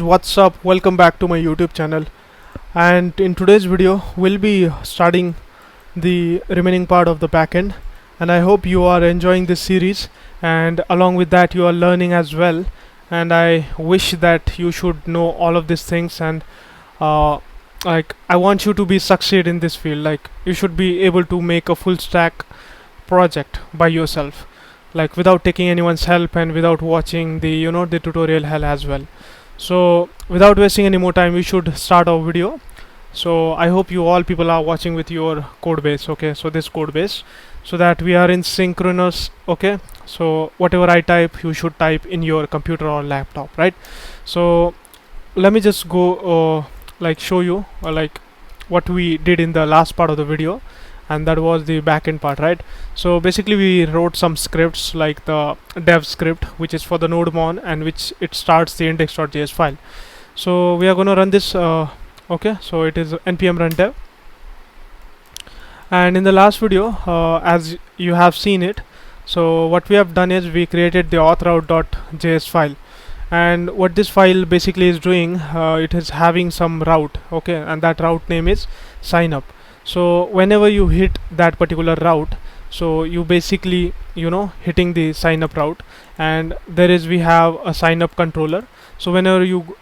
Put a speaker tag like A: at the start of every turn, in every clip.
A: What's up? Welcome back to my YouTube channel. And in today's video, we'll be starting the remaining part of the backend. And I hope you are enjoying this series, and along with that, you are learning as well. And I wish that you should know all of these things. And I want you to be succeed in this field. Like, you should be able to make a full stack project by yourself, like without taking anyone's help and without watching the tutorial hell as well. So without wasting any more time, we should start our video. So I hope you all people are watching with your code base. Okay, so this code base, so that we are in synchronous. Okay, so whatever I type, you should type in your computer or laptop, right? So let me just go like show you like what we did in the last part of the video, and that was the backend part, right? So basically we wrote some scripts like the dev script, which is for the node.mon, and which it starts the index.js file. So we are going to run this. Okay, so it is npm run dev, and in the last video, as you have seen it, so what we have done is we created the auth.route.js file. And what this file basically is doing, it is having some route, okay, and that route name is signup. So whenever you hit that particular route, so you basically hitting the sign up route, and we have a sign up controller. So whenever you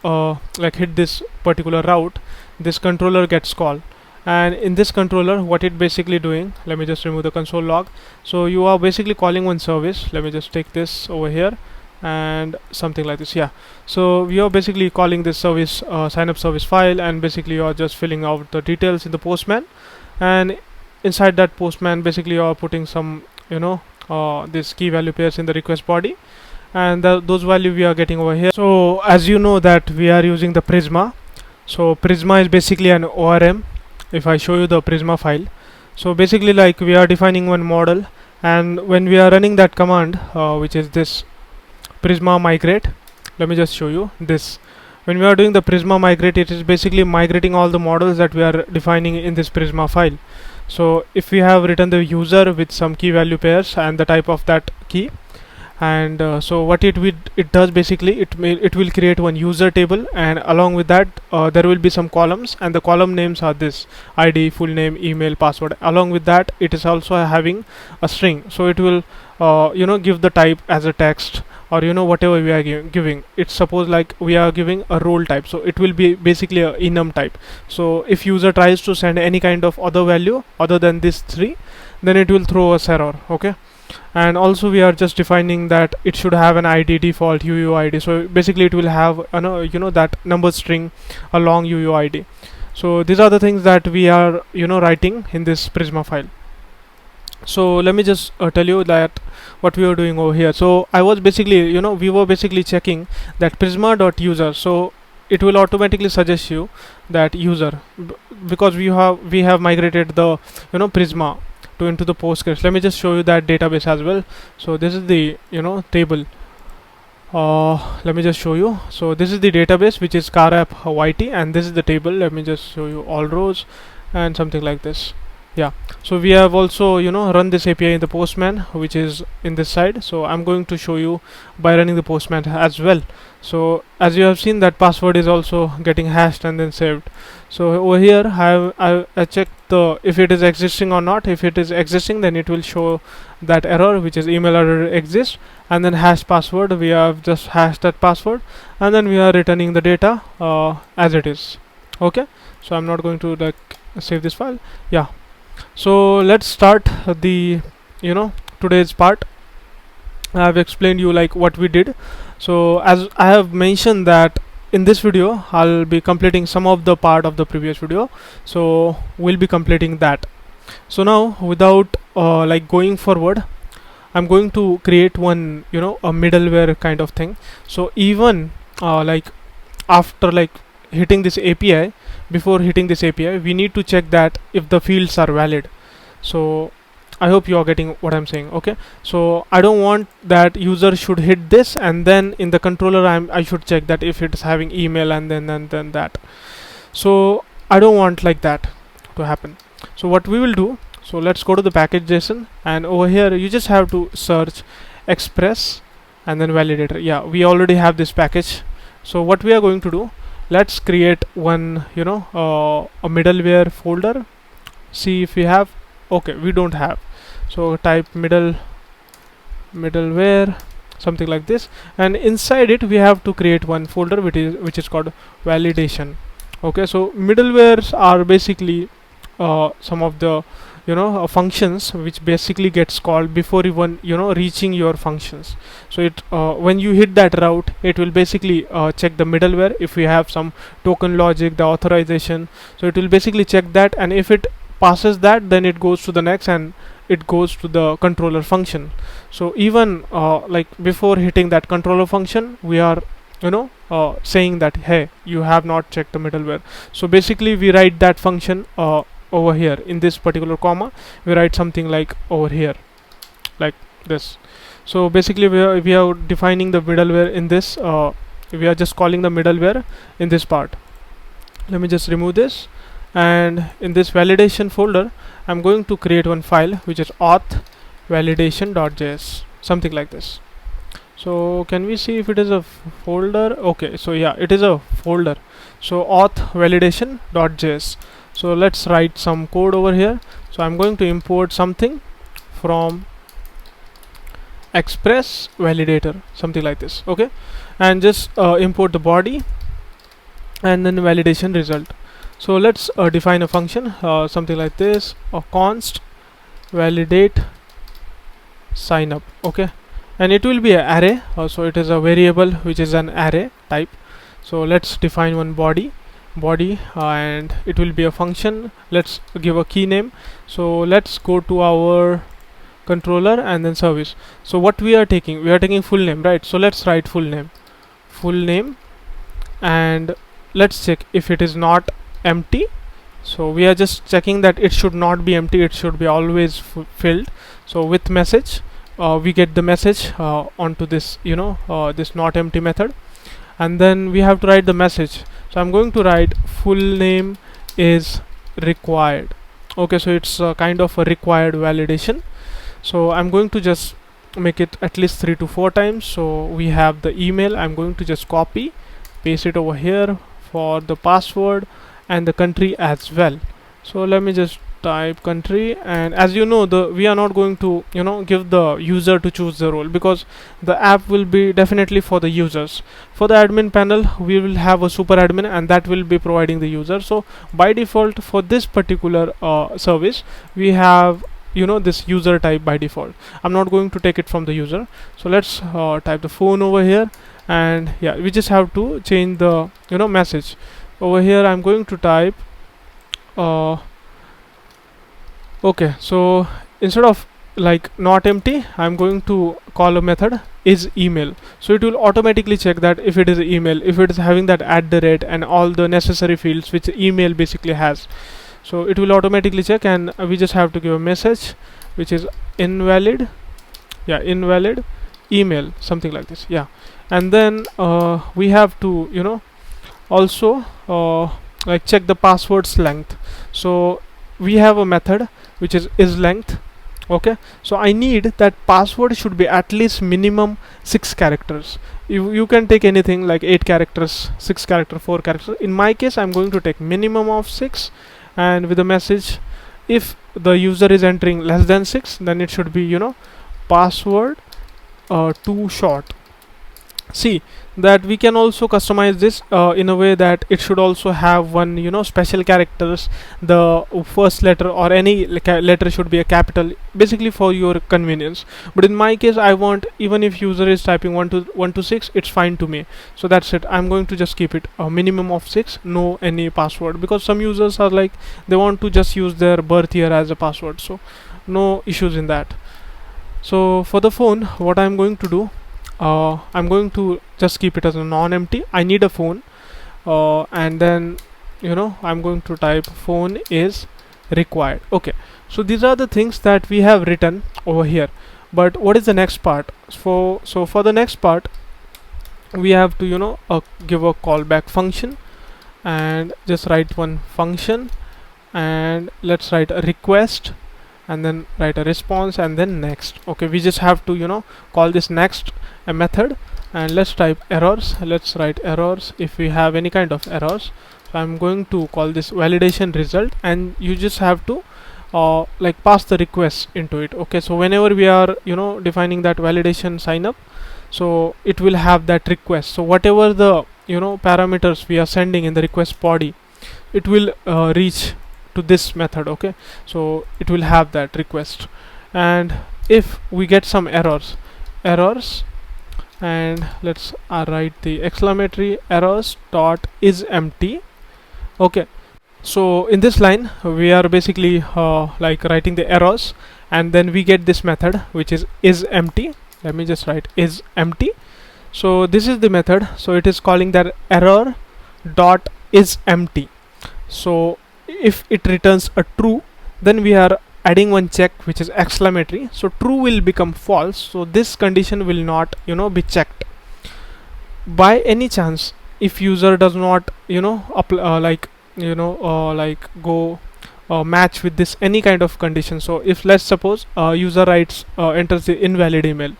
A: like hit this particular route, this controller gets called, and in this controller what it basically doing, let me just remove the console log. So you are basically calling one service. Let me just take this over here and something like this. Yeah, so we are basically calling this service sign up service file, and basically you are just filling out the details in the postman, and inside that postman basically you are putting some this key value pairs in the request body, and those value we are getting over here. So as you know that we are using the Prisma. So Prisma is basically an ORM. If I show you the Prisma file, so basically like we are defining one model, and when we are running that command, which is this Prisma migrate, let me just show you this. When we are doing the Prisma migrate, it is basically migrating all the models that we are defining in this Prisma file. So if we have written the user with some key value pairs and the type of that key, and so what it does basically, it will create one user table, and along with that there will be some columns, and the column names are this ID, full name, email, password. Along with that, it is also having a string, so it will give the type as a text, or whatever we are giving. It's suppose like we are giving a role type, so it will be basically a enum type. So if user tries to send any kind of other value other than this 3, then it will throw us error. Okay, and also we are just defining that it should have an ID default UUID. So basically it will have that number string along UUID. So these are the things that we are writing in this Prisma file. So let me just tell you that what we are doing over here. So I was basically we were basically checking that prisma.user, so it will automatically suggest you that user, because we have migrated the Prisma to into the Postgres. Let me just show you that database as well. So this is the table. Let me just show you. So this is the database, which is car app YT, and this is the table. Let me just show you all rows and something like this. Yeah, so we have also run this API in the postman, which is in this side. So I'm going to show you by running the postman as well. So as you have seen, that password is also getting hashed and then saved. So over here I checked if it is existing or not. If it is existing, then it will show that error, which is email error exists, and then hash password. We have just hashed that password, and then we are returning the data as it is. Okay, so I'm not going to like save this file. Yeah, so let's start the today's part. I have explained you like what we did. So as I have mentioned that in this video I'll be completing some of the part of the previous video, so we'll be completing that. So now without like going forward, I'm going to create one a middleware kind of thing. So even like after like hitting this API, before hitting this API, we need to check that if the fields are valid. So I hope you are getting what I'm saying. Okay, so I don't want that user should hit this, and then in the controller I should check that if it's having email and then that. So I don't want like that to happen. So what we will do, so let's go to the package.json, and over here you just have to search express and then validator. Yeah, we already have this package, So what we are going to do, let's create one, a middleware folder. See if we have. Okay, we don't have. So type middleware, something like this, and inside it we have to create one folder which is called validation. Okay, so middlewares are basically some of the functions which basically gets called before even reaching your functions. So it when you hit that route, it will basically check the middleware if we have some token logic, the authorization. So it will basically check that, and if it passes that, then it goes to the next, and it goes to the controller function. So even like before hitting that controller function, we are saying that, hey, you have not checked the middleware. So basically we write that function over here in this particular comma. We write something like over here, like this. So basically we are defining the middleware in this, we are just calling the middleware in this part. Let me just remove this, and in this validation folder I'm going to create one file which is auth validation.js, something like this. So can we see if it is a folder? Okay, so yeah, it is a folder. So auth validation.js. So let's write some code over here. So I'm going to import something from express validator, something like this. Okay, and just import the body and then validation result. So let's define a function something like this, a const validate sign up. Okay, and it will be an array, so it is a variable which is an array type. So let's define one body, and it will be a function. Let's give a key name. So let's go to our controller and then service. So what we are taking full name, right? So let's write full name, and let's check if it is not empty. So we are just checking that it should not be empty, it should be always filled. So with message, we get the message onto this this not empty method, and then we have to write the message. So I'm going to write full name is required. Okay, so it's kind of a required validation. So I'm going to just make it at least 3 to 4 times. So we have the email. I'm going to just copy paste it over here for the password and the country as well. So let me just type country, and as you know, we are not going to give the user to choose the role, because the app will be definitely for the users. For the admin panel, we will have a super admin, and that will be providing the user. So by default for this particular service, we have this user type by default. I'm not going to take it from the user. So let's type the phone over here, and yeah, we just have to change the message over here. I'm going to type okay, so instead of like not empty, I'm going to call a method is email. So it will automatically check that if it is email, if it is having that @ and all the necessary fields which email basically has. So it will automatically check, and we just have to give a message which is invalid, invalid email, something like this. And then we have to also like check the password's length. So we have a method which is length. Okay, so I need that password should be at least minimum 6 characters. You can take anything like 8 characters, 6 character, 4 characters. In my case, I'm going to take minimum of 6, and with a message, if the user is entering less than 6, then it should be password too short. See that we can also customize this in a way that it should also have one special characters. The first letter or any letter should be a capital, basically for your convenience. But in my case, I want, even if user is typing 1 to 6, it's fine to me. So that's it. I'm going to just keep it a minimum of 6, no any password, because some users are like they want to just use their birth year as a password. So no issues in that. So for the phone, what I'm going to do, I'm going to just keep it as a non-empty. I need a phone, and then I'm going to type phone is required. Okay, so these are the things that we have written over here. But what is the next part? So for the next part, we have to give a callback function, and just write one function, and let's write a request, and then write a response, and then next. Okay, we just have to call this next a method, and let's type errors. Let's write errors if we have any kind of errors. So I'm going to call this validation result, and you just have to like pass the request into it. Okay, so whenever we are defining that validation sign up, so it will have that request. So whatever the parameters we are sending in the request body, it will reach to this method. Okay, so it will have that request. And if we get some errors, and let's write the exclamatory errors dot is empty. Okay, so in this line we are basically like writing the errors, and then we get this method which is empty. Let me just write is empty. So this is the method. So it is calling that error dot is empty. So if it returns a true, then we are adding one check which is exclamatory. So true will become false. So this condition will not be checked. By any chance, if user does not like go match with this any kind of condition, so if let's suppose user writes enters the invalid email,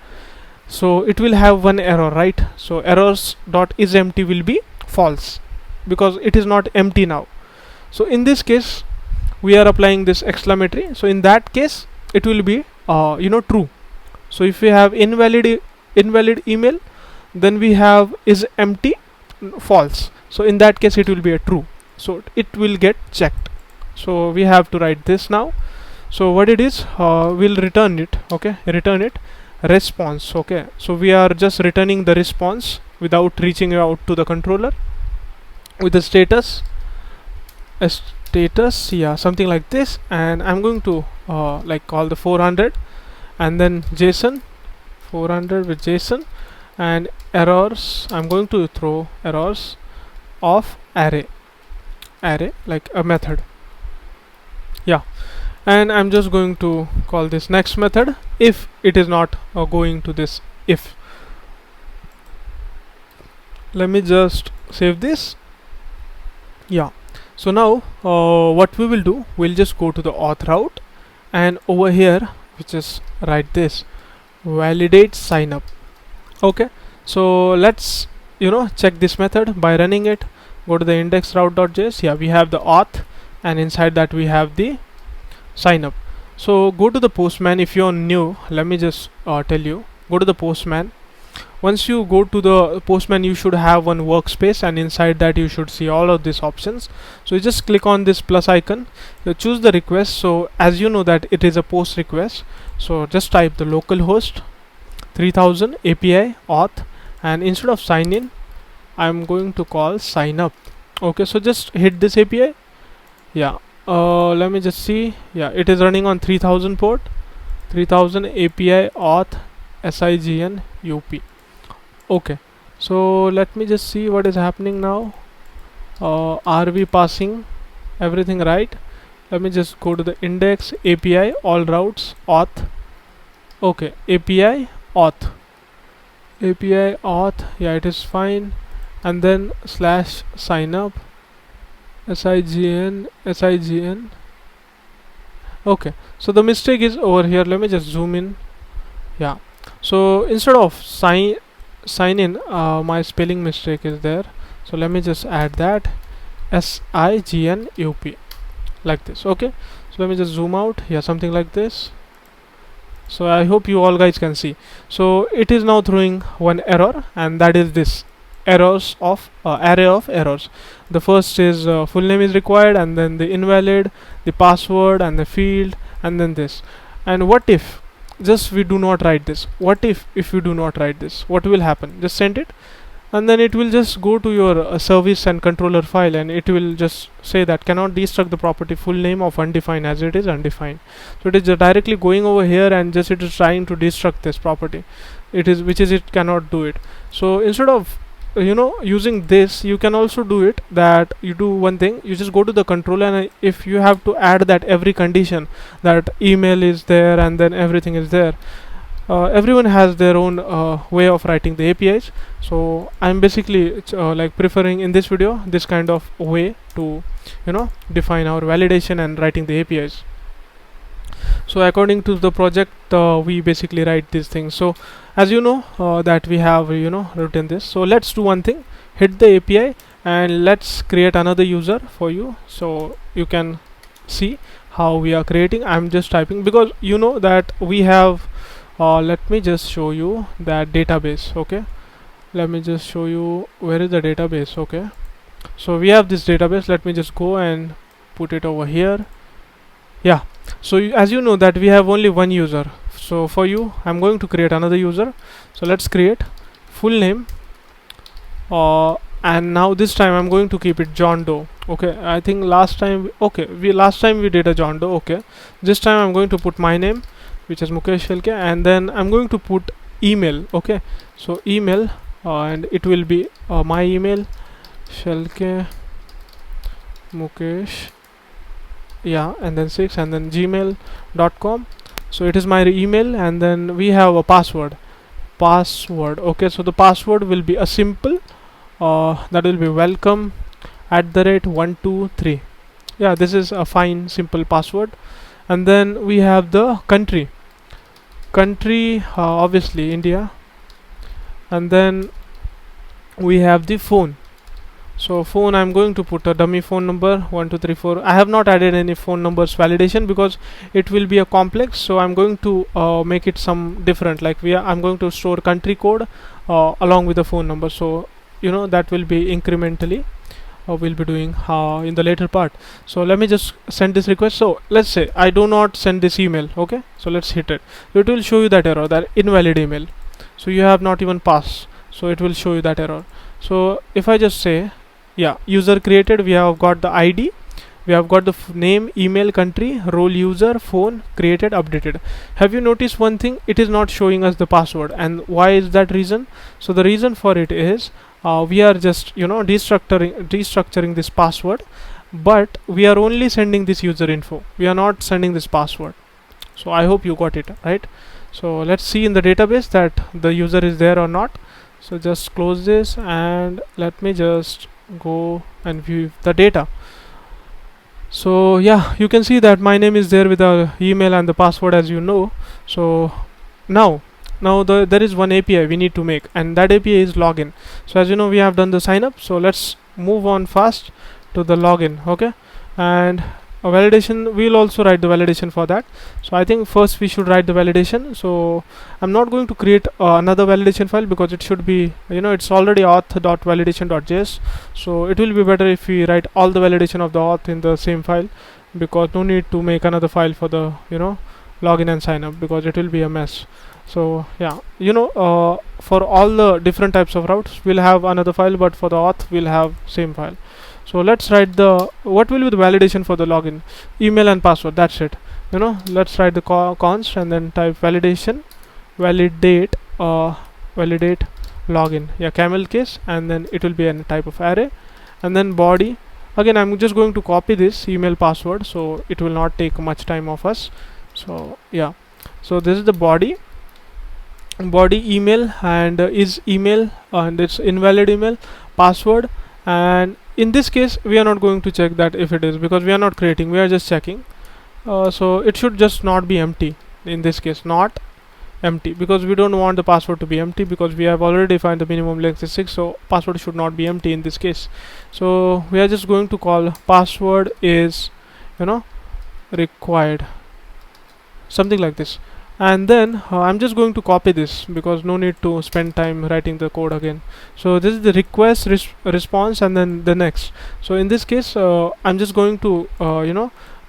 A: so it will have one error, right? So errors dot is empty will be false because it is not empty now. So in this case we are applying this exclamatory. So in that case it will be true. So if we have invalid email, then we have is empty false. So in that case it will be a true. So it will get checked. So we have to write this now. So what it is, we'll return it. Okay, return it response. Okay, so we are just returning the response without reaching out to the controller with the status, yeah, something like this. And I'm going to like call the 400 and then JSON 400 with JSON, and errors, I'm going to throw errors of array like a method. Yeah, and I'm just going to call this next method if it is not going to this if. Let me just save this. Yeah, so now what we will do, we'll just go to the auth route, and over here which is write this validate sign up. Okay, so let's check this method by running it. Go to the index route.js. Yeah, we have the auth, and inside that we have the sign up. So go to the postman. If you're new, let me just tell you, go to the postman. Once you go to the postman, you should have one workspace, and inside that you should see all of these options. So you just click on this plus icon, you choose the request. So as you know that it is a post request, so just type the localhost 3000 API auth, and instead of sign in, I'm going to call sign up. Okay, so just hit this API. Yeah, let me just see. Yeah, it is running on 3000 port, 3000 API auth sign up. Okay, so let me just see what is happening now. Are we passing everything right? Let me just go to the index API all routes auth. Okay, API auth, yeah, it is fine. And then slash sign up sign. Okay, so the mistake is over here. Let me just zoom in. Yeah, so instead of sign in, my spelling mistake is there. So let me just add that signup like this. Okay, so let me just zoom out. Yeah, something like this. So I hope you all guys can see. So it is now throwing one error, and that is this errors of array of errors. The first is full name is required, and then the invalid, the password, and the field, and then this. And what if just we do not write this? What if we do not write this, what will happen? Just send it, and then it will just go to your service and controller file, and it will just say that cannot destruct the property full name of undefined as it is undefined. So it is directly going over here, and just it is trying to destruct this property. It is it cannot do it. So instead of using this, you can also do it that you do one thing. You just go to the controller, and if you have to add that every condition, that email is there and then everything is there, everyone has their own way of writing the APIs. So I'm basically like preferring in this video this kind of way to define our validation and writing the APIs. So according to the project, we basically write these things. So as you know, that we have written this. So let's do one thing, hit the API and let's create another user for you, so you can see how we are creating. I'm just typing because you know that we have let me just show you that database. Okay, let me just show you where is the database. Okay, so we have this database. Let me just go and put it over here. Yeah, so as you know that we have only one user, so for you I'm going to create another user. So let's create full name, and now this time I'm going to keep it John Doe. Okay, I think last time, okay, last time we did a John Doe. Okay, this time I'm going to put my name, which is Mukesh Shelke, and then I'm going to put email. Okay, so email, and it will be my email, Shelke Mukesh, yeah, and then 6, and then gmail.com. so it is my email, and then we have a password. Okay, so the password will be a simple, that will be welcome @123. Yeah, this is a fine simple password. And then we have the country, obviously India. And then we have the phone. So phone, I'm going to put a dummy phone number 1234. I have not added any phone numbers validation because it will be a complex, so I'm going to make it some different, like I'm going to store country code along with the phone number. So that will be incrementally we'll be doing in the later part. So let me just send this request. So let's say I do not send this email. Okay, so let's hit it. It will show you that error, that invalid email. So you have not even passed, so it will show you that error. So if I just say, yeah, user created, we have got the ID, we have got the name, email, country, role, user, phone, created, updated. Have you noticed one thing? It is not showing us the password. And why is that reason? So the reason for it is we are just destructuring this password, but we are only sending this user info, we are not sending this password. So I hope you got it right. So let's see in the database that the user is there or not. So just close this and let me just go and view the data. So yeah, you can see that my name is there with the email and the password, as you know. So now there is one API we need to make, and that API is login. So as you know, we have done the sign up, so let's move on fast to the login. Okay, and a validation, we'll also write the validation for that. So I think first we should write the validation. So I'm not going to create another validation file because it should be, it's already auth.validation.js. so it will be better if we write all the validation of the auth in the same file, because no need to make another file for the login and sign up, because it will be a mess. So yeah, for all the different types of routes we'll have another file, but for the auth we'll have same file. So let's write what will be the validation for the login, email and password. That's it. Let's write the const and then type validation, validate login. Yeah, camel case, and then it will be a type of array, and then body. Again, I'm just going to copy this email password, so it will not take much time of us. So yeah, so this is the body email, and is email, and it's invalid email, password. And in this case we are not going to check that if it is, because we are not creating, we are just checking. So it should just not be empty in this case, not empty, because we don't want the password to be empty, because we have already defined the minimum length is 6, so password should not be empty in this case. So we are just going to call password is required, something like this. And then I'm just going to copy this, because no need to spend time writing the code again. So this is the request response, and then the next. So in this case I'm just going to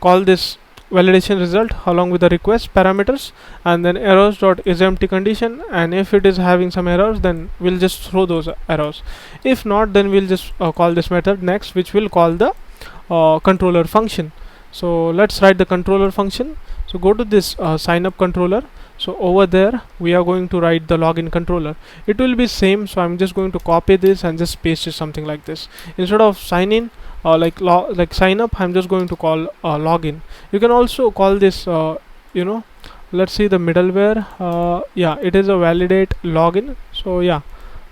A: call this validation result along with the request parameters, and then errors.isEmpty condition, and if it is having some errors, then we'll just throw those errors. If not, then we'll just call this method next, which will call the controller function. So let's write the controller function. So go to this sign up controller. So over there we are going to write the login controller. It will be same, so I'm just going to copy this and just paste it something like this. Instead of sign in like sign up, I'm just going to call login. You can also call this let's see the middleware. Yeah, it is a validate login. So yeah,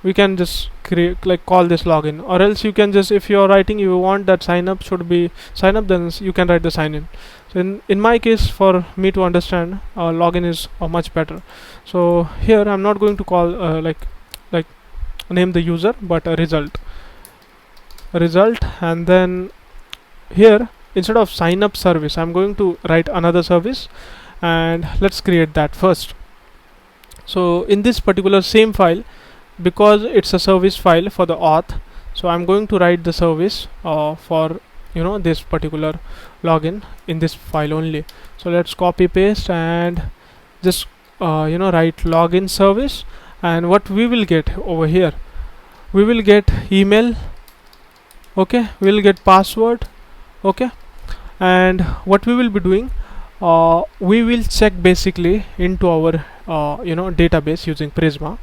A: we can just create, like, call this login, or else you can just, if you're writing you want that sign up should be sign up, then you can write the sign in. So in my case, for me to understand, login is much better. So here I'm not going to call like name the user, but a result, and then here instead of sign up service I'm going to write another service, and let's create that first. So in this particular same file, because it's a service file for the auth, so I'm going to write the service for this particular login in this file only. So let's copy paste and just write login service, and what we will get over here, we will get email, okay, we'll get password, okay, and what we will be doing, we will check basically into our database using Prisma,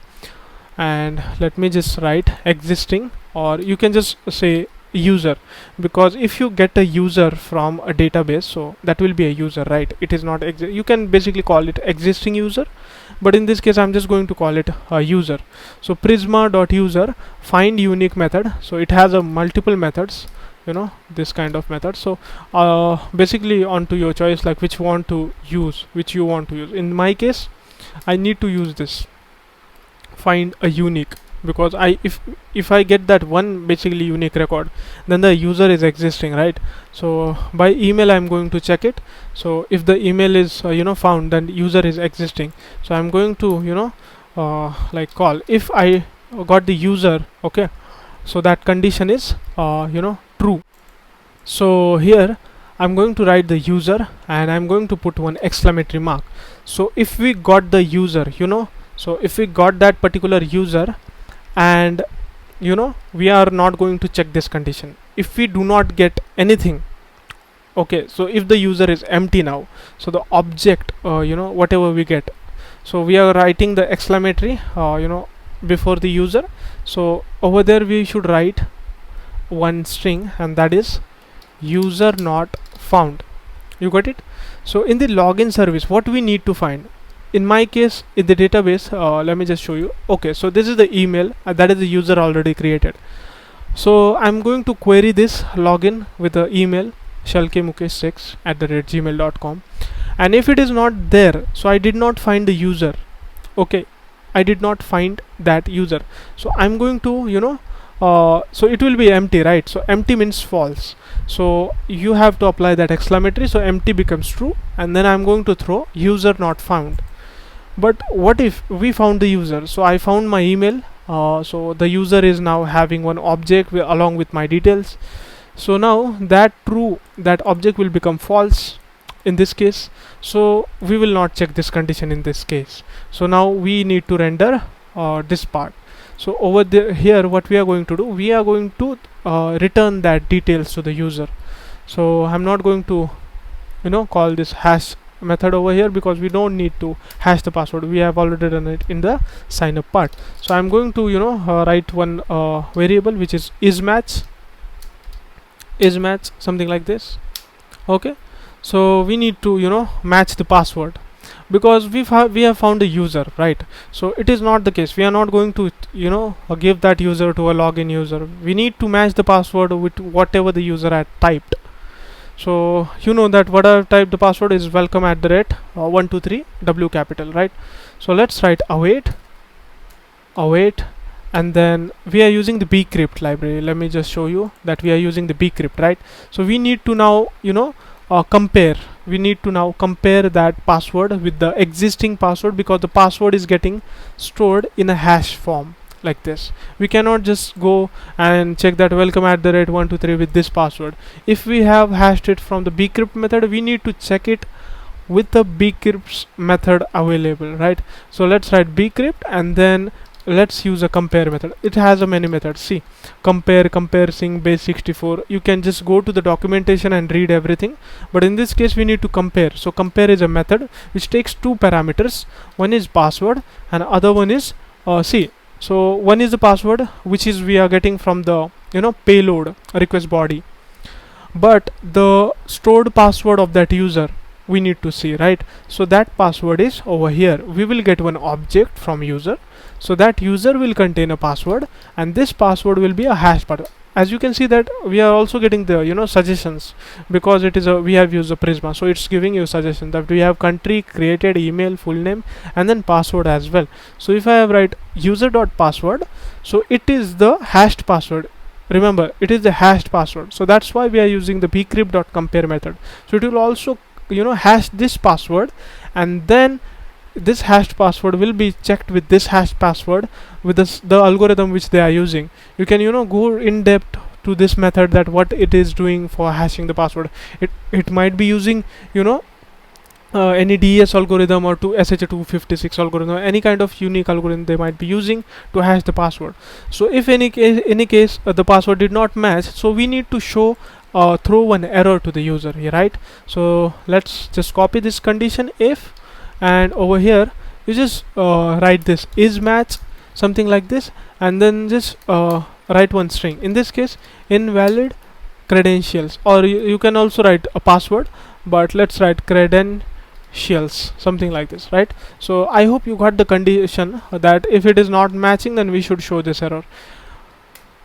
A: and let me just write existing, or you can just say user, because if you get a user from a database, so that will be a user, right? It is not you can basically call it existing user, but in this case I'm just going to call it a user. So prisma.user find unique method, so it has a multiple methods, this kind of method. So basically onto your choice, like which you want to use. In my case I need to use this find a unique, because if I get that one basically unique record, then the user is existing, right? So by email I'm going to check it. So if the email is found, then user is existing. So I'm going to like call if I got the user, okay, so that condition is true. So here I'm going to write the user, and I'm going to put one exclamatory mark. So if we got the user, so if we got that particular user, and we are not going to check this condition if we do not get anything, okay. So if the user is empty now, so the object whatever we get, so we are writing the exclamatory before the user. So over there we should write one string, and that is user not found. You got it? So in the login service, what we need to find, in my case in the database, let me just show you. Okay, so this is the email, that is the user already created. So I'm going to query this login with the email shalkemukesh6@gmail.com, and if it is not there, so I did not find the user, okay, I did not find that user. So I'm going to so it will be empty, right? So empty means false, so you have to apply that exclamatory, so empty becomes true, and then I'm going to throw user not found. But what if we found the user? So I found my email, so the user is now having one object along with my details. So now that object will become false in this case, so we will not check this condition in this case. So now we need to render this part. So over there, here what we are going to do, we are going to return that details to the user. So I'm not going to call this hash method over here, because we don't need to hash the password, we have already done it in the sign up part. So I'm going to write one variable which is isMatch, something like this, okay. So we need to match the password, because we have found a user, right? So it is not the case, we are not going to give that user to a login user. We need to match the password with whatever the user had typed. So that what I've typed, the password is welcome@123 W capital, right? So let's write await, and then we are using the bcrypt library. Let me just show you that we are using the bcrypt, right? So we need to now compare that password with the existing password, because the password is getting stored in a hash form like this. We cannot just go and check that welcome@123 with this password. If we have hashed it from the bcrypt method, we need to check it with the bcrypt's method available, right? So let's write bcrypt, and then let's use a compare method. It has a many methods. See, compare sing base64. You can just go to the documentation and read everything, but in this case we need to compare. So compare is a method which takes two parameters. One is password and other one is see. So one is the password, which is we are getting from the payload request body, but the stored password of that user we need to see, right? So that password is over here. We will get one object from user. So that user will contain a password, and this password will be a hash password. As you can see that we are also getting the suggestions, because it is a we have used a Prisma, so it's giving you suggestion that we have country, created, email, full name, and then password as well. So if I have write user.password, so it is the hashed password. Remember, it is the hashed password, so that's why we are using the bcrypt.compare method. So it will also hash this password, and then this hashed password will be checked with this hashed password with the algorithm which they are using. You can go in depth to this method, that what it is doing for hashing the password. It might be using any DES algorithm or to SHA-256 algorithm, any kind of unique algorithm they might be using to hash the password. So if any case the password did not match, so we need to show throw one error to the user here, right? So let's just copy this condition if, and over here you just write this is match, something like this, and then just write one string, in this case invalid credentials, or you can also write a password, but let's write credentials, something like this, right? So I hope you got the condition that if it is not matching, then we should show this error.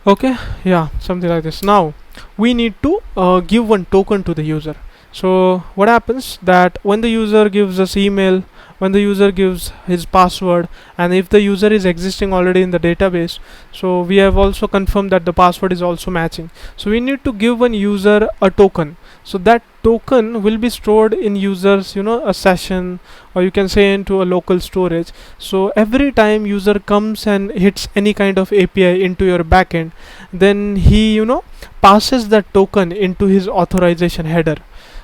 A: Okay, yeah, something like this. Now we need to give one token to the user. So what happens that when the user gives us email, when the user gives his password, and if the user is existing already in the database, so we have also confirmed that the password is also matching, so we need to give one user a token. So that token will be stored in users a session, or you can say into a local storage. So every time user comes and hits any kind of API into your backend, then he passes that token into his authorization header.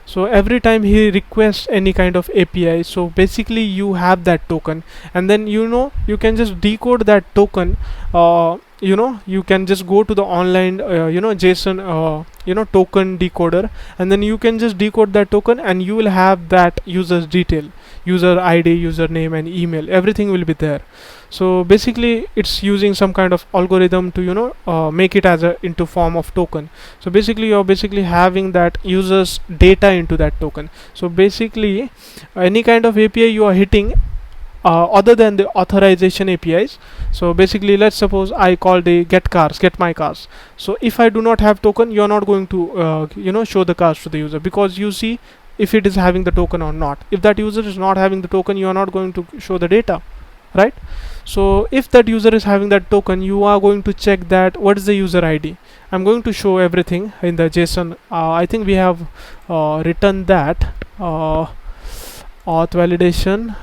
A: So every time he requests any kind of API, so basically you have that token, and then you can just decode that token. You can just go to the online JSON token decoder, and then you can just decode that token, and you will have that user's detail, user ID, username, and email. Everything will be there. So basically it's using some kind of algorithm to make it as a into form of token. So basically you're having that user's data into that token. So basically any kind of API you are hitting other than the authorization APIs. So basically let's suppose I call the get my cars. So if I do not have token, you're not going to show the cars to the user, because you see if it is having the token or not. If that user is not having the token, you are not going to show the data, right? So if that user is having that token, you are going to check that what is the user ID. I'm going to show everything in the JSON. I think we have written that auth validation.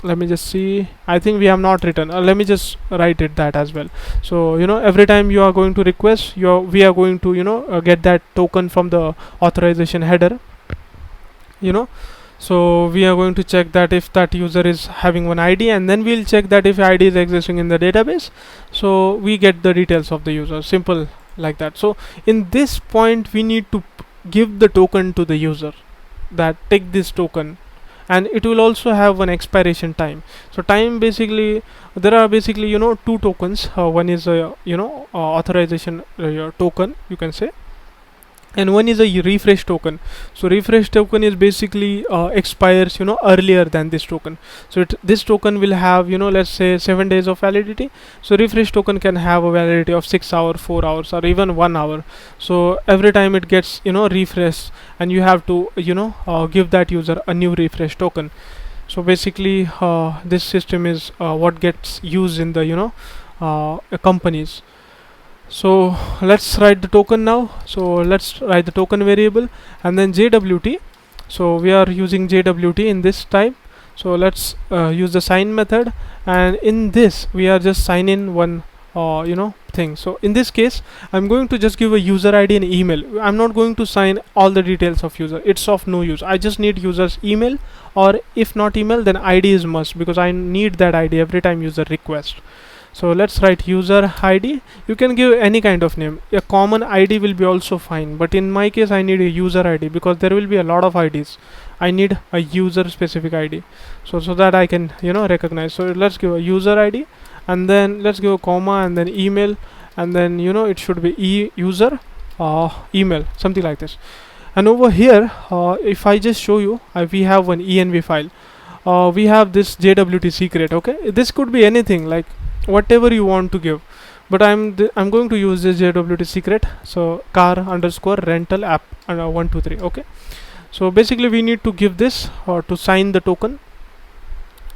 A: Let me just see. I think we have not written. Let me just write it that as well. So every time you are going to request, we are going to get that token from the authorization header. So we are going to check that if that user is having one ID, and then we'll check that if ID is existing in the database, so we get the details of the user. Simple like that. So in this point we need to give the token to the user, that take this token, and it will also have an expiration time. So time, basically there are basically two tokens. One is a authorization token, you can say, and one is a refresh token. So refresh token is basically expires earlier than this token. So this token will have let's say 7 days of validity. So refresh token can have a validity of 6 hours, 4 hours, or even 1 hour. So every time it gets refreshed, and you have to give that user a new refresh token. So basically this system is what gets used in the companies. So let's write the token now. So let's write the token variable, and then JWT. So we are using JWT in this type. So let's use the sign method, and in this we are just sign in one thing. So in this case I'm going to just give a user ID and email. I'm not going to sign all the details of user. It's of no use. I just need user's email, or if not email, then ID is must, because I need that ID every time user requests. So let's write user ID. You can give any kind of name. A common ID will be also fine, but in my case I need a user ID, because there will be a lot of IDs. I need a user specific ID, so that I can recognize. So let's give a user ID, and then let's give a comma, and then email, and then it should be user email, something like this. And over here if I just show you, we have one env file. we have this JWT secret. Okay, this could be anything, like whatever you want to give, but I'm going to use this JWT secret. So car underscore rental app 123. Okay, so basically we need to give this to sign the token.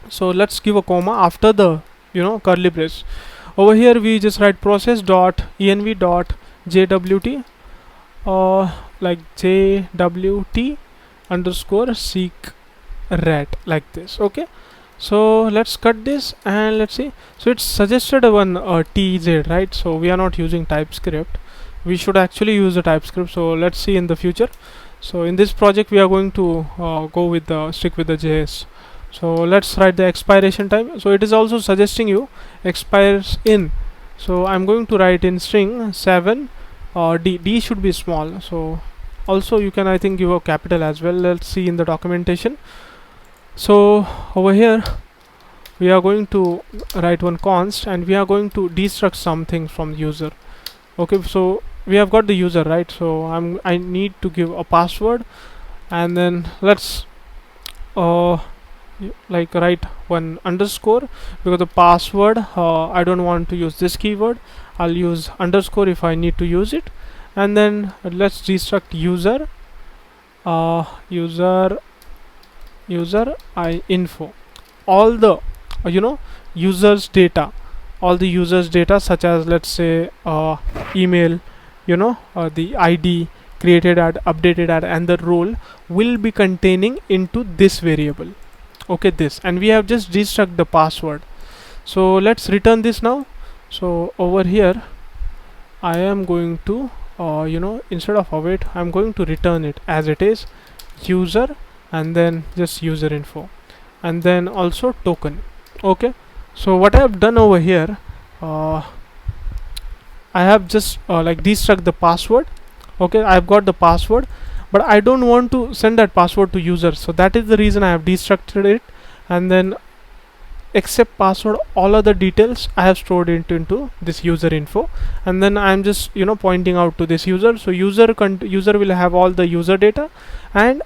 A: So let's give a comma after the curly brace. Over here we just write process dot env dot jwt like jwt underscore seek rat, like this. Okay, so let's cut this and let's see. So it's suggested one tz, right? So we are not using TypeScript, we should actually use the TypeScript. So let's see in the future. So in this project we are going to go with the stick with the JS. So let's write the expiration time. So it is also suggesting you expires in, so I'm going to write in string 7 d should be small. So also you can, I think, give a capital as well. Let's see in the documentation. So over here we are going to write one const and we are going to destruct something from the user. Okay, so we have got the user, right? So I need to give a password, and then let's like write one underscore, because the password I don't want to use this keyword, I'll use underscore if I need to use it. And then let's destruct user user I info, all the users data, all the users data, such as let's say email, the ID created at, updated at, and the role will be containing into this variable. Okay, this, and we have just destruct the password. So let's return this now. So over here I am going to instead of await, I'm going to return it as it is, user, and then just user info, and then also token. Okay, so what I have done over here, I have just like destruct the password. Okay, I've got the password, but I don't want to send that password to user, so that is the reason I have destructed it. And then except password, all other details I have stored into this user info, and then I'm just pointing out to this user. So user will have all the user data, and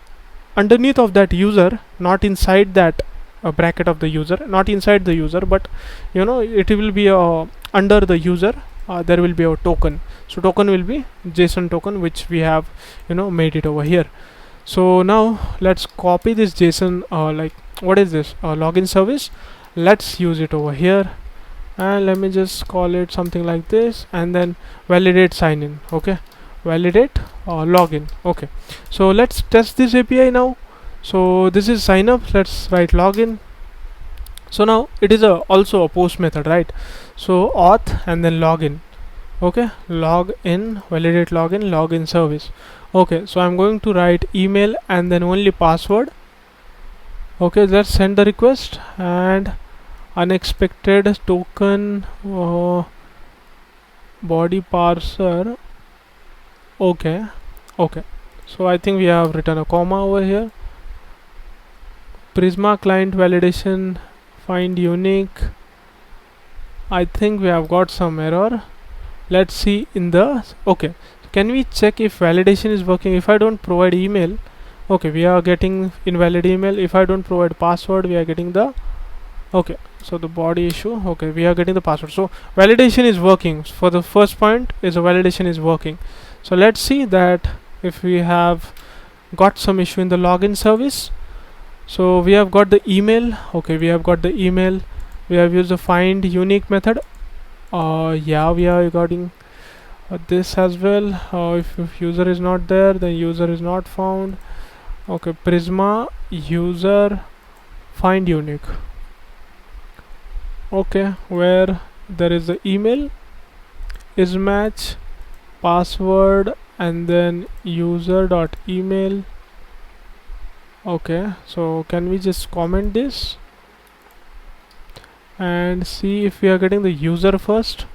A: underneath of that user, not inside that bracket of the user, not inside the user, but it will be under the user, there will be a token. So token will be JSON token, which we have made it over here. So now let's copy this JSON, like what is this login service, let's use it over here, and let me just call it something like this, and then validate sign in. Okay, validate login. Okay, so let's test this API now. So this is sign up, let's write login. So now it is also a post method, right? So auth and then login. Okay, login, validate login service. Okay, so I'm going to write email and then only password. Okay, let's send the request, and unexpected token body parser. Okay, so I think we have written a comma over here. Prisma client validation find unique, I think we have got some error. Let's see in the okay, can we check if validation is working? If I don't provide email, okay, we are getting invalid email. If I don't provide password, we are getting the okay, so the body issue. Okay, we are getting the password. So validation is working. For the first point is a validation is working. So let's see that if we have got some issue in the login service. So we have got the email. Okay, we have got the email. We have used the find unique method. Yeah, we are getting this as well. If user is not there, then user is not found. Okay, Prisma user find unique. Okay, where there is the email is match password and then user dot email. Okay, so can we just comment this and see if we are getting the user first?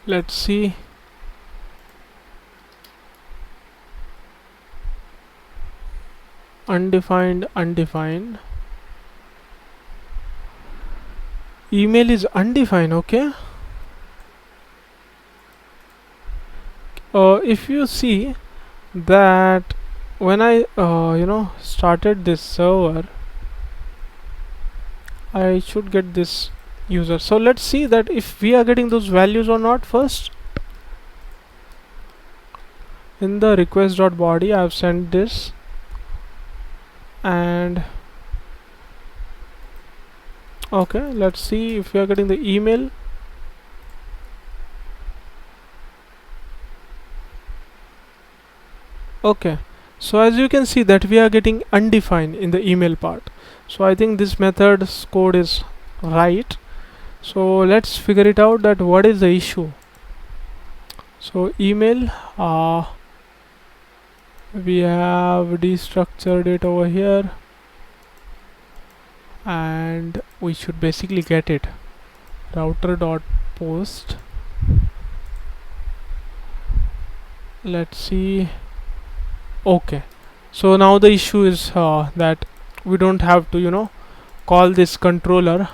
A: Let's see. Undefined email is undefined. Okay, if you see that when I started this server, I should get this user. So let's see that if we are getting those values or not first. In the request.body I have sent this, and okay, let's see if we are getting the email. Okay, so as you can see that we are getting undefined in the email part. So I think this method's code is right. So let's figure it out that what is the issue. So email, we have destructured it over here, and we should basically get it. Router.post. Let's see. Okay, so now the issue is that we don't have to call this controller,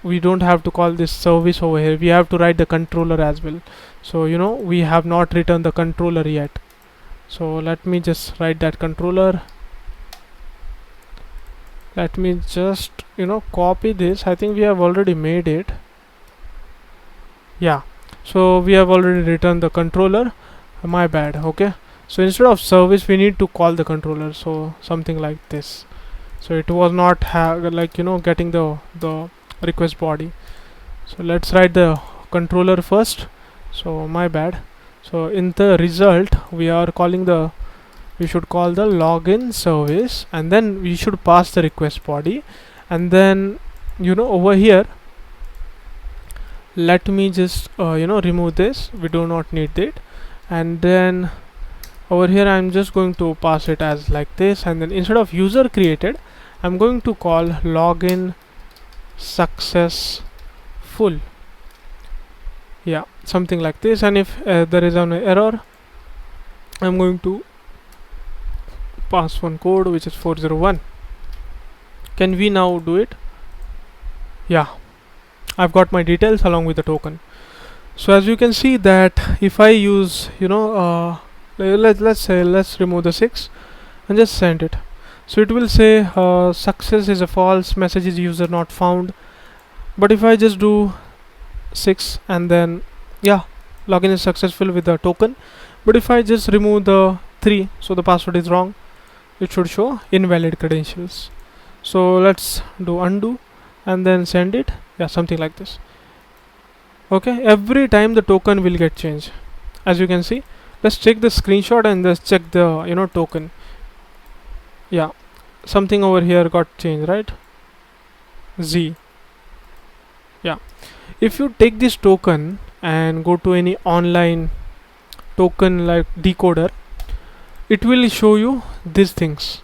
A: we don't have to call this service over here. We have to write the controller as well. So we have not written the controller yet. So let me just write that controller. Let me just copy this. I think we have already made it. Yeah, so we have already written the controller. My bad. Okay, so instead of service we need to call the controller, so something like this. So it was not getting the request body. So let's write the controller first. So my bad. So in the result we are calling we should call the login service, and then we should pass the request body, and then over here let me just remove this. We do not need it. And then over here I'm just going to pass it as like this, and then instead of user created I'm going to call login successful. Yeah, something like this. And if there is an error, I'm going to pass one code which is 401. Can we now do it? Yeah, I've got my details along with the token. So as you can see that if I use let's remove the 6 and just send it. So it will say success is a false, message is user not found. But if I just do 6 and then yeah, login is successful with the token. But if I just remove the 3, so the password is wrong, it should show invalid credentials. So let's do undo and then send it. Yeah, something like this. Okay, every time the token will get changed. As you can see, let's check the screenshot and let's check the token. Yeah, something over here got changed, right? Z. Yeah, if you take this token and go to any online token like decoder, it will show you these things.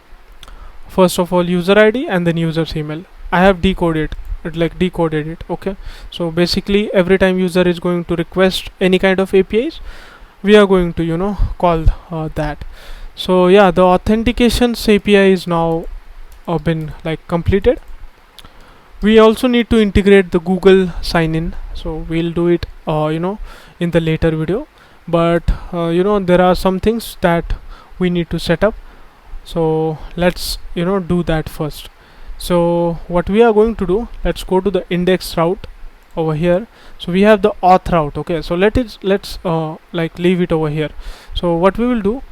A: First of all, user ID and then user's email. I have decoded it. Okay, so basically every time user is going to request any kind of APIs, we are going to call that. So yeah, the authentications API is now been completed. We also need to integrate the Google sign-in, so we'll do it in the later video. But there are some things that we need to set up, so let's do that first. So what we are going to do, let's go to the index route over here. So we have the auth route. Okay, so let's leave it over here. So what we will do,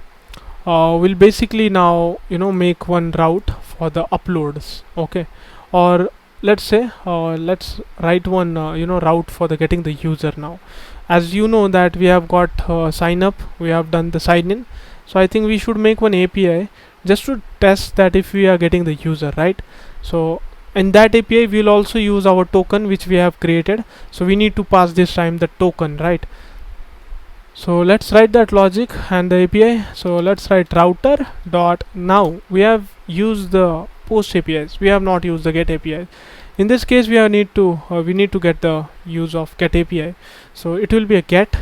A: we'll basically now make one route for the uploads. Okay, or let's say let's write one route for the getting the user. Now as you know that we have got sign up, we have done the sign in, so I think we should make one API just to test that if we are getting the user, right? So in that API we'll also use our token which we have created, so we need to pass this time the token, right? So let's write that logic and the API. So let's write router dot, now we have used the post APIs, we have not used the get API. In this case we need to get the use of get API, so it will be a get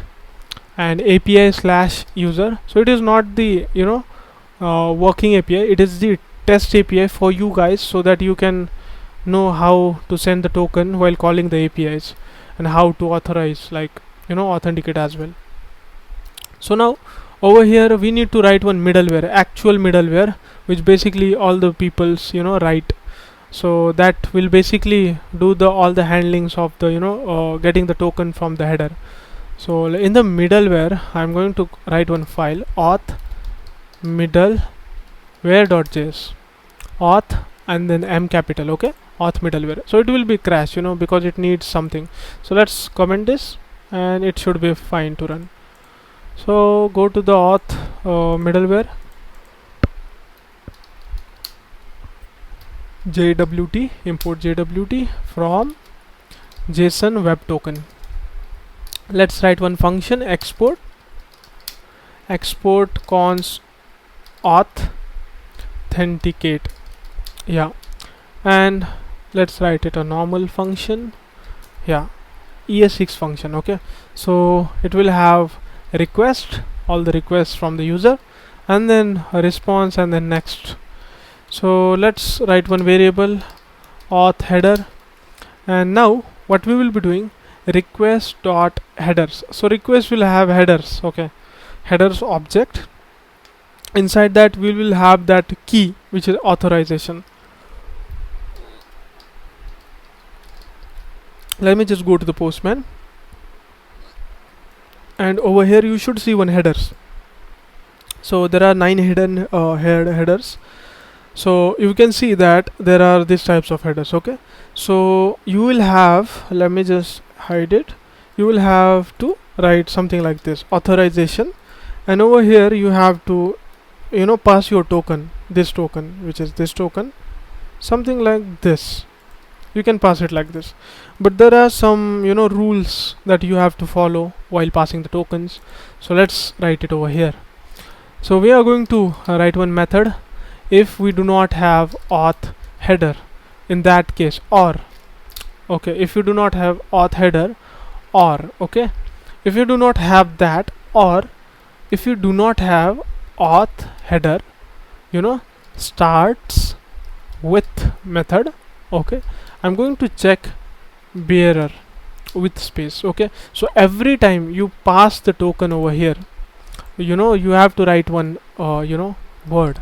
A: and API slash user. So it is not the working API, it is the test API for you guys, so that you can know how to send the token while calling the APIs and how to authorize authenticate as well. So now over here we need to write one middleware, actual middleware, which basically all the people's write. So that will basically do the all the handlings of the getting the token from the header. So in the middleware I'm going to write one file, auth middleware.js, auth and then m capital, okay, auth middleware. So it will be crash because it needs something. So let's comment this and it should be fine to run. So go to the auth middleware, JWT, import JWT from JSON web token. Let's write one function, export const authenticate, yeah, and let's write it a normal function, yeah, ES6 function, okay. So it will have a request, all the requests from the user, and then a response, and then next. So let's write one variable, auth header, and now what we will be doing, request dot headers. So request will have headers, okay, headers object. Inside that we will have that key which is authorization. Let me just go to the postman, and over here you should see one headers. So there are 9 hidden headers. So you can see that there are these types of headers, okay. So you will have, let me just hide it, you will have to write something like this, authorization, and over here you have to pass your token, this token, which is this token, something like this. You can pass it like this, but there are some rules that you have to follow while passing the tokens. So let's write it over here. So we are going to write one method if we do not have auth header, in that case, or, okay, if you do not have auth header, or, okay, if you do not have that, or if you do not have auth header starts with method, okay, I'm going to check bearer with space, okay. So every time you pass the token over here, you have to write one word,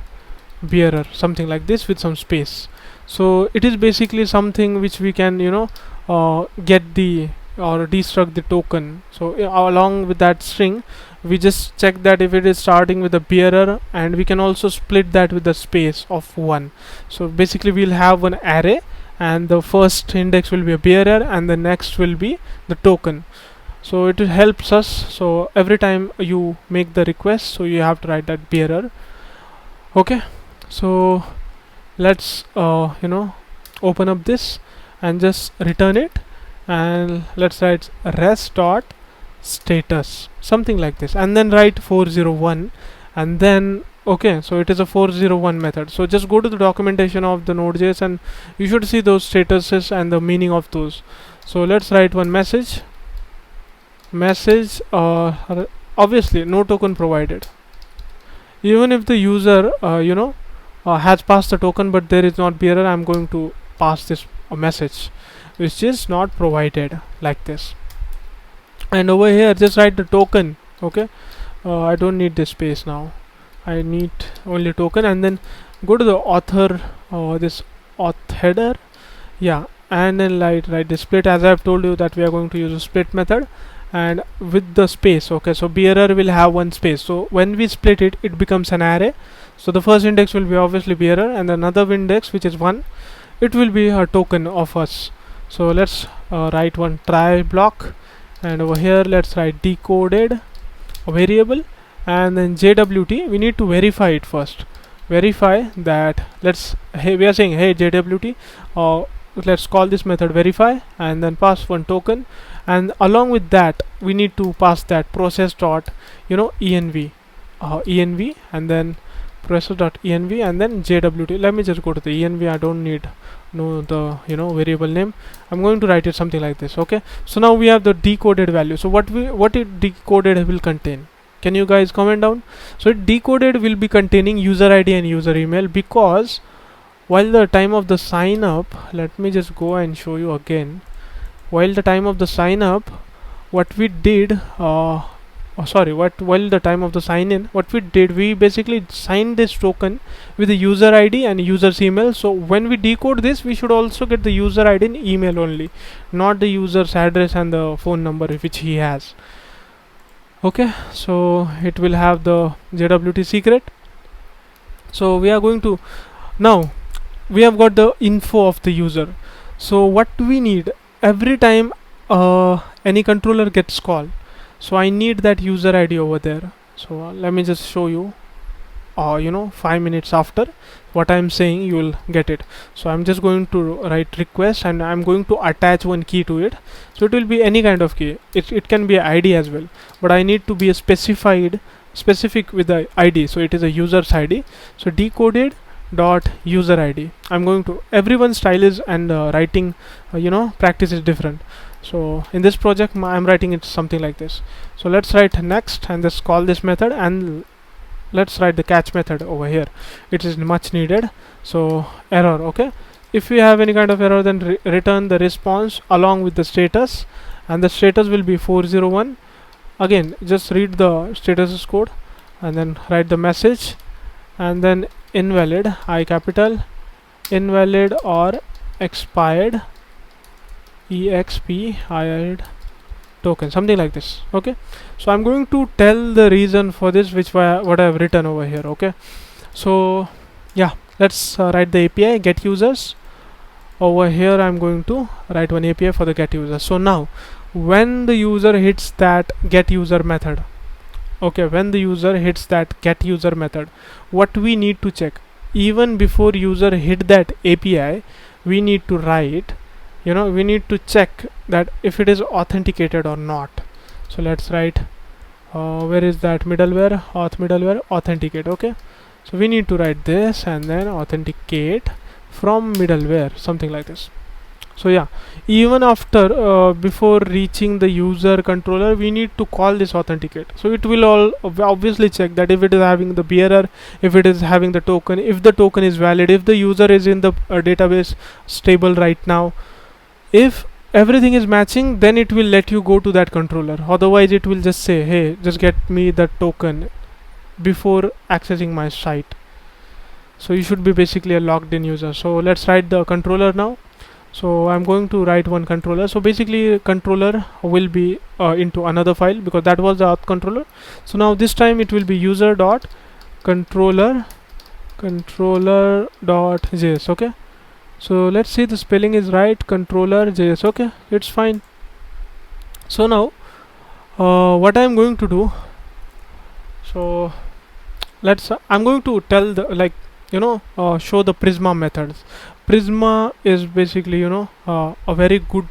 A: bearer, something like this with some space. So it is basically something which we can get the or destruct the token. So along with that string we just check that if it is starting with a bearer, and we can also split that with the space of 1. So basically we'll have one array, and the first index will be a bearer and the next will be the token. So it helps us. So every time you make the request, so you have to write that bearer, okay. So let's open up this and just return it, and let's write rest dot status, something like this, and then write 401, and then okay, so it is a 401 method. So just go to the documentation of the Node.js and you should see those statuses and the meaning of those. So let's write one message, obviously no token provided. Even if the user has passed the token but there is not bearer, I'm going to pass this message which is not provided, like this. And over here just write the token, okay. I don't need this space now, I need only token, and then go to the author, this auth header, yeah, and then write the split, as I have told you that we are going to use a split method, and with the space, okay. So bearer will have one space, so when we split it, it becomes an array. So the first index will be obviously bearer, and another index which is 1, it will be a token of us. So let's write one try block, and over here let's write decoded variable, and then JWT, we need to verify it first, verify that, we are saying hey JWT, let's call this method verify, and then pass one token, and along with that we need to pass that process dot env, and then process dot env, and then JWT. Let me just go to the env, I don't need the variable name. I'm going to write it something like this, okay. So now we have the decoded value. So what it decoded will contain, can you guys comment down? So it decoded will be containing user ID and user email, because while the time of the sign up, let me just go and show you again. While the time of the sign up, what we did, sorry, what while the time of the sign in, what we did, we basically signed this token with the user ID and user's email. So when we decode this, we should also get the user ID and email only, not the user's address and the phone number which he has. Okay, so it will have the JWT secret. So we are going to, now we have got the info of the user. So what do we need every time any controller gets called? So I need that user ID over there. So let me just show you, 5 minutes after what I'm saying, you will get it. So I'm just going to write request, and I'm going to attach one key to it. So it will be any kind of key. It can be an ID as well, but I need to be a specific with the ID. So it is a user's ID. So decoded dot user ID. I'm going to, everyone's style is and writing practice is different. So in this project I'm writing it something like this. So let's write next and just call this method, and let's write the catch method over here. It is much needed. So error, okay, if we have any kind of error, then return the response along with the status, and the status will be 401. Again, just read the status code and then write the message, and then invalid, I capital, invalid or expired, expired token, something like this. Okay, so I'm going to tell the reason for this, what I've written over here. Okay, so yeah, let's write the API get users. Over here I'm going to write one API for the get user. So now when the user hits that get user method, okay, when the user hits that get user method, what we need to check, even before user hit that API, we need to write, we need to check that if it is authenticated or not. So let's write where is that middleware, middleware authenticate. Okay, so we need to write this and then authenticate from middleware, something like this. So yeah, even after before reaching the user controller, we need to call this authenticate. So it will all obviously check that if it is having the bearer, if it is having the token, if the token is valid, if the user is in the database stable right now. If everything is matching, then it will let you go to that controller. Otherwise it will just say, hey, just get me the token before accessing my site. So you should be basically a logged in user. So let's write the controller now. So I'm going to write one controller. So basically controller will be into another file, because that was the auth controller. So now this time it will be user dot controller dot js. Okay, so let's see the spelling is right, controller js. Okay, it's fine. So now what I'm going to do, so let's I'm going to tell the show the Prisma methods. Prisma is basically a very good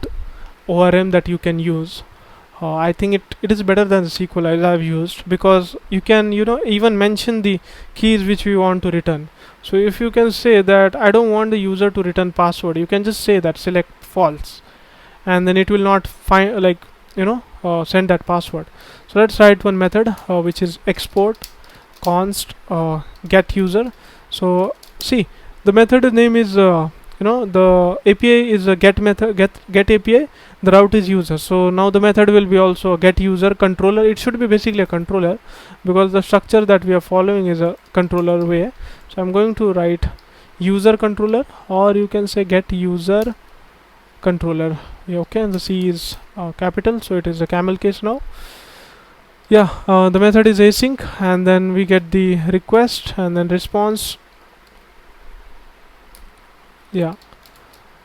A: ORM that you can use. I think it is better than the SQL I've used, because you can even mention the keys which we want to return. So if you can say that I don't want the user to return password, you can just say that select false, and then it will not find send that password. So let's write one method which is export const get user. So see, the method name is the API is a get method, get API, the route is user. So now the method will be also a get user controller. It should be basically a controller, because the structure that we are following is a controller way. So I'm going to write user controller, or you can say get user controller. Yeah, okay, and the C is capital, so it is a camel case now. Yeah, the method is async, and then we get the request and then response. Yeah,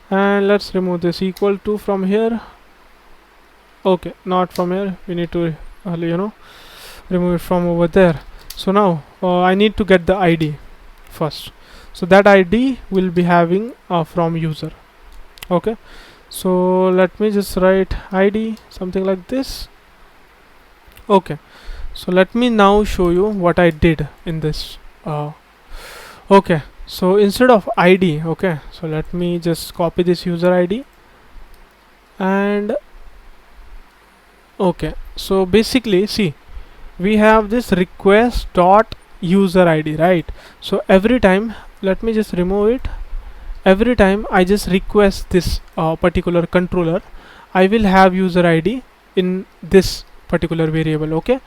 A: and let's remove this equal to from here. Okay, not from here, we need to remove it from over there. So now I need to get the ID first. So that ID will be having from user. Okay, so let me just write ID something like this. Okay, so let me now show you what I did in this. Okay, so instead of ID, okay, so let me just copy this user ID, and okay, so basically see, we have this request dot user ID, right? So every time, let me just remove it, every time I just request this particular controller, I will have user ID in this particular variable. Okay,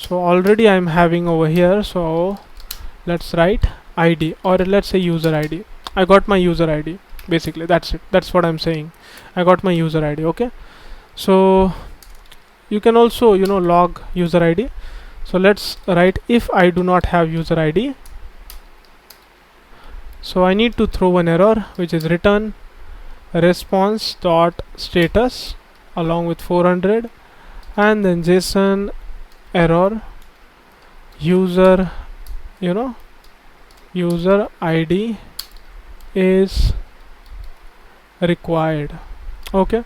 A: So already I'm having over here, so let's write ID, or let's say user ID. I got my user ID, basically that's it, that's what I'm saying. I got my user ID. Okay, so you can also log user ID. So let's write if I do not have user ID, so I need to throw an error which is return response dot status along with 400, and then JSON error user user ID is required. Okay,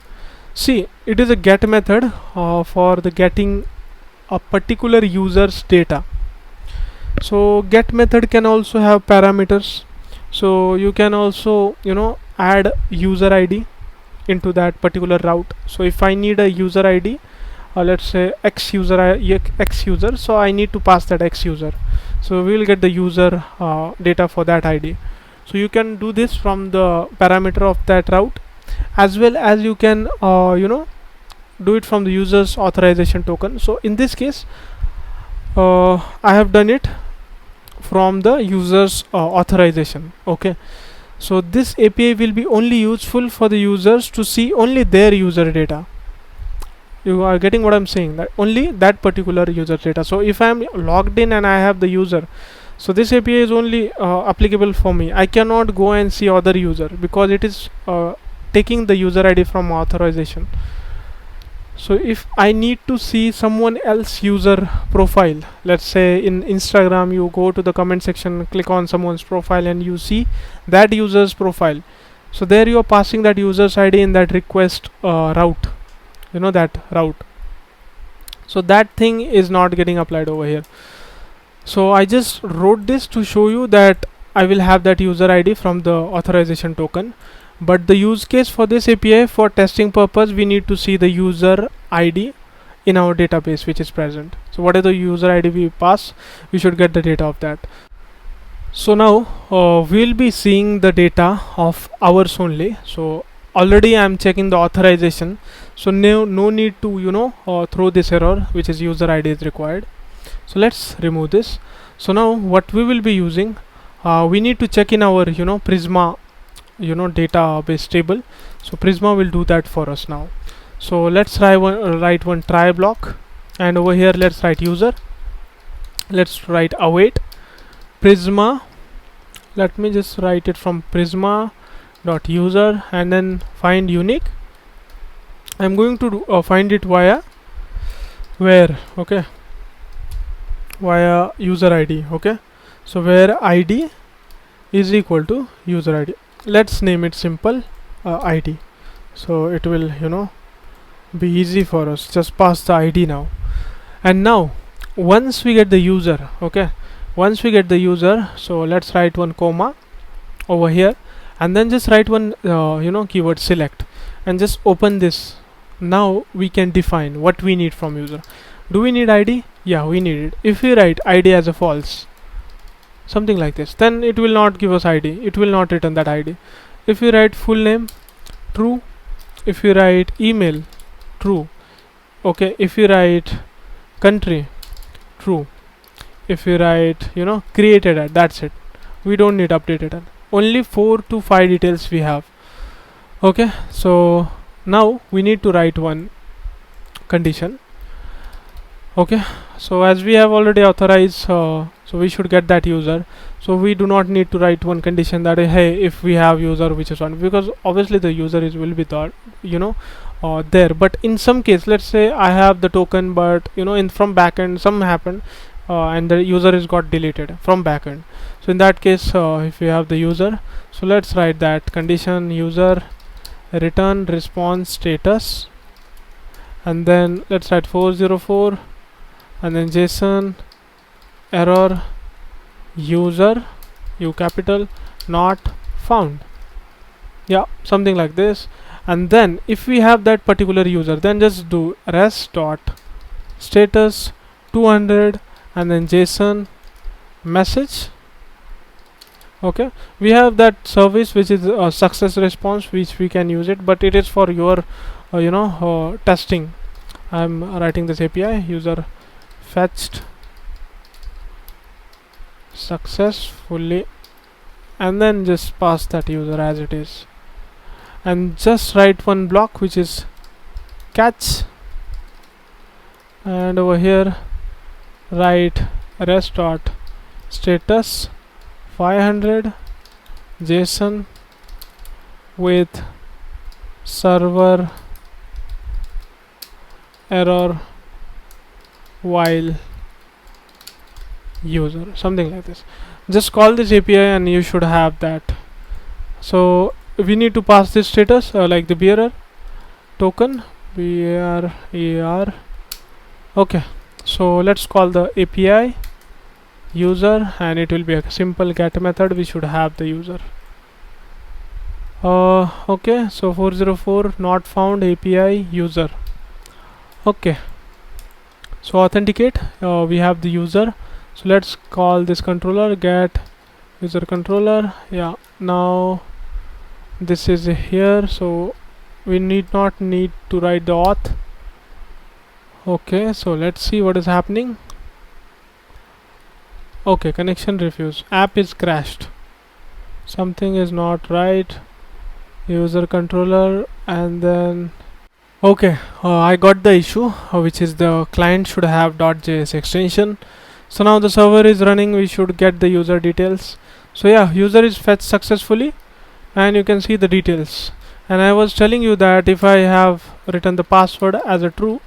A: see, it is a get method for the getting a particular user's data. So get method can also have parameters, so you can also add user ID into that particular route. So if I need a user ID, let's say x user, so I need to pass that x user, so we will get the user data for that ID. So you can do this from the parameter of that route, as well as you can do it from the user's authorization token. So in this case I have done it from the user's authorization. Okay, so this API will be only useful for the users to see only their user data. You are getting what I'm saying, that only that particular user data. So if I'm logged in and I have the user, so this API is only applicable for me. I cannot go and see other user because it is taking the user ID from authorization. So if I need to see someone else user profile, let's say in Instagram, you go to the comment section, click on someone's profile and you see that user's profile, so there you are passing that user's ID in that request route, that route. So that thing is not getting applied over here. So I just wrote this to show you that I will have that user ID from the authorization token. But the use case for this API, for testing purpose, we need to see the user ID in our database which is present. So whatever the user ID we pass, we should get the data of that. So now we'll be seeing the data of ours only. So already I'm checking the authorization, so no need to throw this error which is user ID is required. So let's remove this. So now what we will be using, we need to check in our Prisma database table. So Prisma will do that for us now. So let's write one try block, and over here let's write user, let's write await Prisma. Let me just write it from Prisma dot user and then find unique. I'm going to find it via where, okay, via user ID. Okay, so where ID is equal to user ID. Let's name it simple ID, so it will be easy for us. Just pass the ID now. And now once we get the user, okay, once we get the user, so let's write one comma over here and then just write one keyword select and just open this. Now we can define what we need from user. Do we need ID? Yeah, we need it. If we write ID as a false, something like this, then it will not give us ID, it will not return that ID. If you write full name, true. If you write email, true. Okay, if you write country, true. If you write created at, that's it, we don't need updated at. Only 4 to 5 details we have. Okay, so now we need to write one condition. Okay, so as we have already authorized, so we should get that user, so we do not need to write one condition that hey, if we have user which is one, because obviously the user will be there, there. But in some case, let's say I have the token, but in from backend some happened and the user is got deleted from backend. So in that case, if we have the user, so let's write that condition user return response status, and then let's write 404 and then JSON error user u capital not found. Yeah, something like this. And then if we have that particular user, then just do res dot status 200 and then JSON message. Okay, we have that service which is a success response, which we can use it, but it is for your testing. I'm writing this API user fetched successfully, and then just pass that user as it is, and just write one block which is catch, and over here write rest dot status 500 JSON with server error while user, something like this. Just call this API and you should have that. So we need to pass this status like the bearer token BAR. Okay, so let's call the API user, and it will be a simple get method. We should have the user. Okay, so 404 not found API user. Okay, so authenticate, we have the user, so let's call this controller get user controller. Yeah, now this is here, so we not need to write the auth. Okay, so let's see what is happening. Okay, connection refused, app is crashed, something is not right, user controller, and then okay, I got the issue, which is the client should have .js extension. So now the server is running, we should get the user details. So yeah, user is fetched successfully, and you can see the details. And I was telling you that if I have written the password as a true,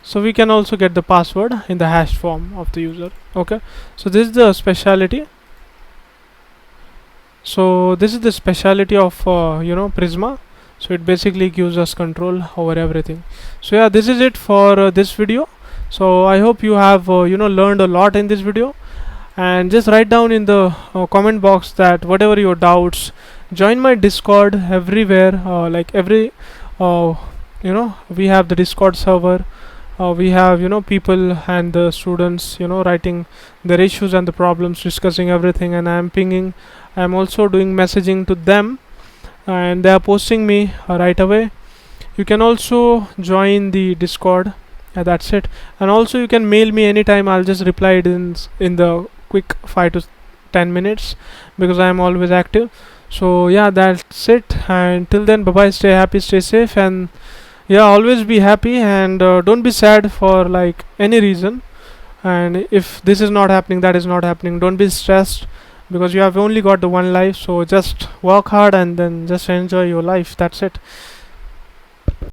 A: so we can also get the password in the hash form of the user. Okay, so this is the speciality. So this is the speciality of Prisma. So it basically gives us control over everything. So yeah, this is it for this video. So I hope you have learned a lot in this video, and just write down in the comment box that whatever your doubts, join my Discord everywhere, like every we have the Discord server, we have people and the students writing their issues and the problems, discussing everything, and I am also doing messaging to them, and they are posting me right away. You can also join the Discord, that's it. And also you can mail me anytime, I'll just reply it in the quick 5 to 10 minutes, because I am always active. So yeah, that's it, and till then, bye bye, stay happy, stay safe, and yeah, always be happy, and don't be sad for like any reason. And if this is not happening, that is not happening, don't be stressed, because you have only got the one life. So just work hard and then just enjoy your life, that's it.